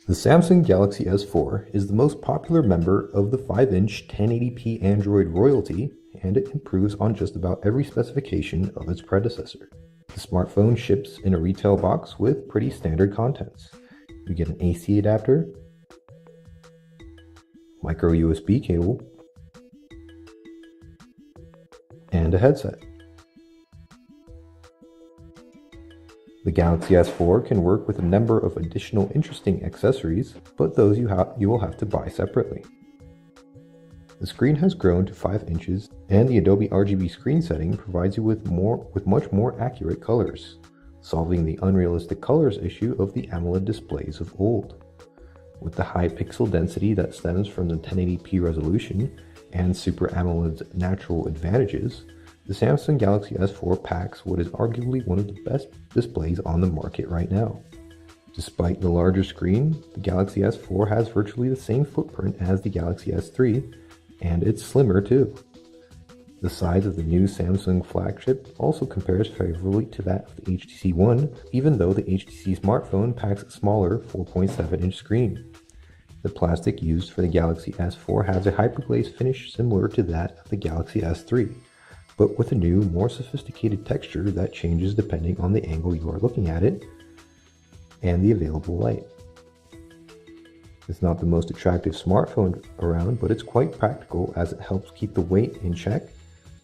The Samsung Galaxy S4 is the most popular member of the 5-inch 1080p Android royalty, and it improves on just about every specification of its predecessor. The smartphone ships in a retail box with pretty standard contents. You get an AC adapter, micro USB cable, and a headset. The Galaxy S4 can work with a number of additional interesting accessories, but those you will have to buy separately. The screen has grown to 5 inches, and the Adobe RGB screen setting provides you with much more accurate colors, solving the unrealistic colors issue of the AMOLED displays of old. With the high pixel density that stems from the 1080p resolution and Super AMOLED's natural advantages, the Samsung Galaxy S4 packs what is arguably one of the best displays on the market right now. Despite the larger screen, the Galaxy S4 has virtually the same footprint as the Galaxy S3, and it's slimmer too. The size of the new Samsung flagship also compares favorably to that of the HTC One, even though the HTC smartphone packs a smaller 4.7-inch screen. The plastic used for the Galaxy S4 has a hyperglaze finish similar to that of the Galaxy S3, but with a new, more sophisticated texture that changes depending on the angle you are looking at it and the available light. It's not the most attractive smartphone around, but it's quite practical as it helps keep the weight in check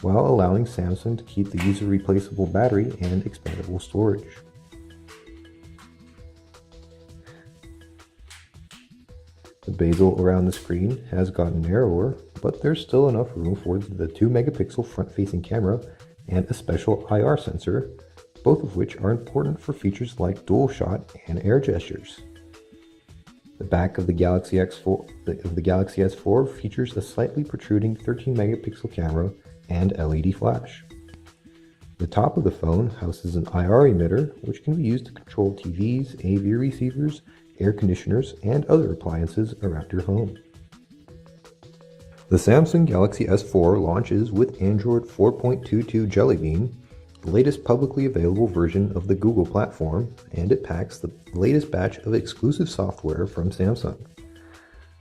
while allowing Samsung to keep the user-replaceable battery and expandable storage. The bezel around the screen has gotten narrower, but there's still enough room for the 2-megapixel front-facing camera and a special IR sensor, both of which are important for features like dual shot and air gestures. The back of the Galaxy S4 features a slightly protruding 13-megapixel camera and LED flash. The top of the phone houses an IR emitter, which can be used to control TVs, AV receivers, air conditioners, and other appliances around your home. The Samsung Galaxy S4 launches with Android 4.22 Jelly Bean, the latest publicly available version of the Google platform, and it packs the latest batch of exclusive software from Samsung.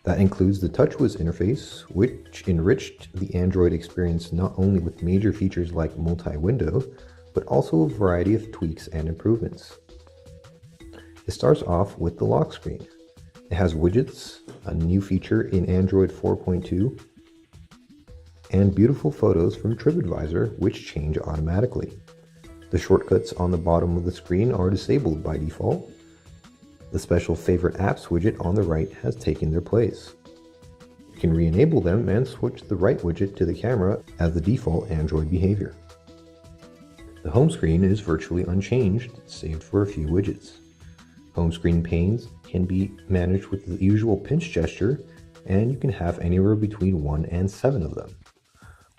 That includes the TouchWiz interface, which enriched the Android experience not only with major features like multi-window, but also a variety of tweaks and improvements. It starts off with the lock screen. It has widgets, a new feature in Android 4.2, and beautiful photos from TripAdvisor, which change automatically. The shortcuts on the bottom of the screen are disabled by default. The special favorite apps widget on the right has taken their place. You can re-enable them and switch the right widget to the camera as the default Android behavior. The home screen is virtually unchanged, save for a few widgets. Home screen panes can be managed with the usual pinch gesture, and you can have anywhere between 1 and 7 of them.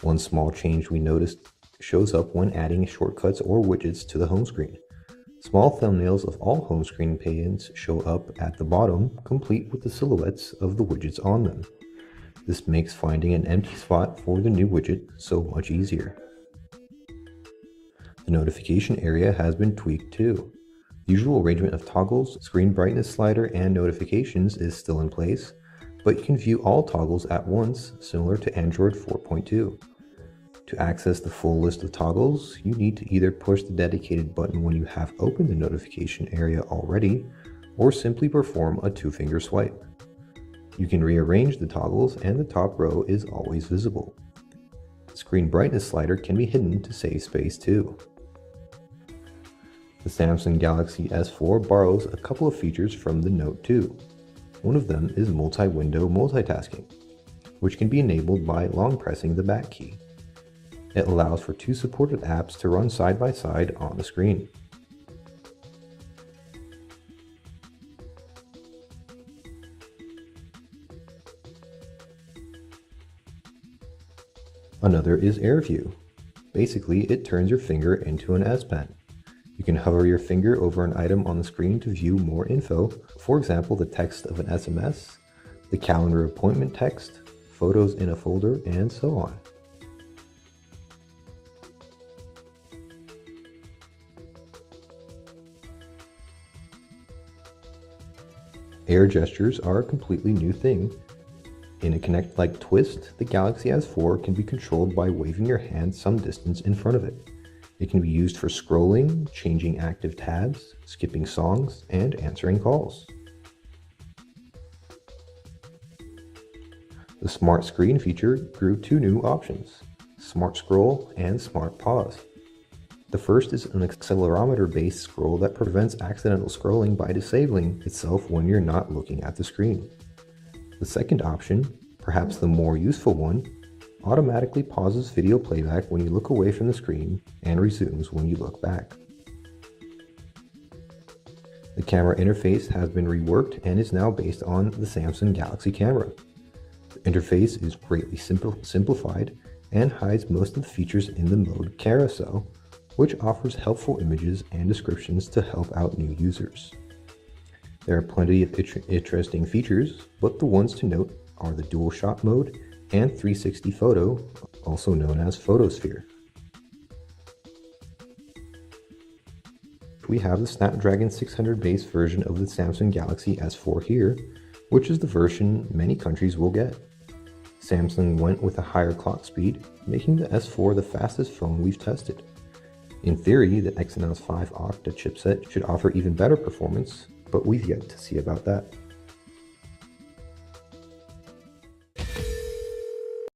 One small change we noticed shows up when adding shortcuts or widgets to the home screen. Small thumbnails of all home screen panes show up at the bottom, complete with the silhouettes of the widgets on them. This makes finding an empty spot for the new widget so much easier. The notification area has been tweaked too. The usual arrangement of toggles, screen brightness slider, and notifications is still in place, but you can view all toggles at once, similar to Android 4.2. To access the full list of toggles, you need to either push the dedicated button when you have opened the notification area already, or simply perform a 2-finger swipe. You can rearrange the toggles, and the top row is always visible. The screen brightness slider can be hidden to save space too. The Samsung Galaxy S4 borrows a couple of features from the Note 2. One of them is multi-window multitasking, which can be enabled by long pressing the back key. It allows for 2 supported apps to run side by side on the screen. Another is Air View. Basically, it turns your finger into an S Pen. You can hover your finger over an item on the screen to view more info, for example, the text of an SMS, the calendar appointment text, photos in a folder, and so on. Air gestures are a completely new thing. In a Kinect-like twist, the Galaxy S4 can be controlled by waving your hand some distance in front of it. It can be used for scrolling, changing active tabs, skipping songs, and answering calls. The Smart Screen feature grew two new options, Smart Scroll and Smart Pause. The first is an accelerometer-based scroll that prevents accidental scrolling by disabling itself when you're not looking at the screen. The second option, perhaps the more useful one, automatically pauses video playback when you look away from the screen and resumes when you look back. The camera interface has been reworked and is now based on the Samsung Galaxy camera. The interface is greatly simplified and hides most of the features in the mode carousel, which offers helpful images and descriptions to help out new users. There are plenty of interesting features, but the ones to note are the dual shot mode and 360 photo, also known as Photosphere. We have the Snapdragon 600 base version of the Samsung Galaxy S4 here, which is the version many countries will get. Samsung went with a higher clock speed, making the S4 the fastest phone we've tested. In theory, the Exynos 5 Octa chipset should offer even better performance, but we've yet to see about that.